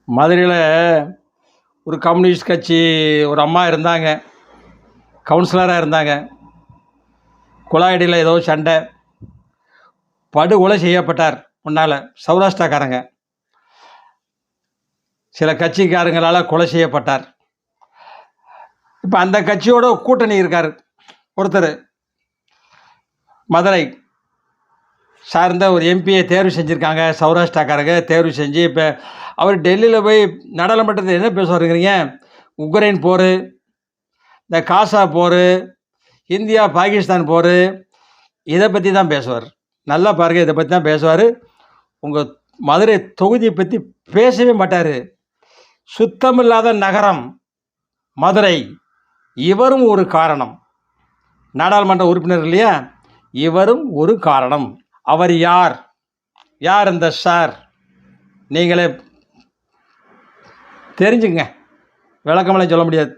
மதுரையில் ஒரு கம்யூனிஸ்ட் கட்சி ஒரு அம்மா இருந்தாங்க, கவுன்சிலராக இருந்தாங்க. குழாயடியில் ஏதோ சண்டை, படுகொலை செய்யப்பட்டார். முன்னால் சௌராஷ்டிராக்காரங்க சில கட்சிக்காரங்களால் கொலை செய்யப்பட்டார். இப்போ அந்த கட்சியோட கூட்டணி இருக்கார் ஒருத்தர், மதுரை சார்ந்த ஒரு எம்பியை தேர்வு செஞ்சுருக்காங்க. சௌராஷ்டிராக்காரங்க தேர்வு செஞ்சு இப்போ அவர் டெல்லியில் போய் நாடாளுமன்றத்தில் என்ன பேசுவாருங்கிறீங்க? உக்ரைன் போர், இந்த காசா போர், இந்தியா பாகிஸ்தான் போர், இதை பற்றி தான் பேசுவார். நல்லா பாருங்கள், இதை பற்றி தான் பேசுவார். உங்கள் மதுரை தொகுதியை பற்றி பேசவே மாட்டார். சுத்தமில்லாத நகரம் மதுரை. இவரும் ஒரு காரணம். நாடாளுமன்ற உறுப்பினர் இல்லையா, இவரும் ஒரு காரணம். அவர் யார்? யார் இந்த சார்? நீங்களே தெரிஞ்சுங்க, விளக்கமெல்லாம் சொல்ல முடியாது.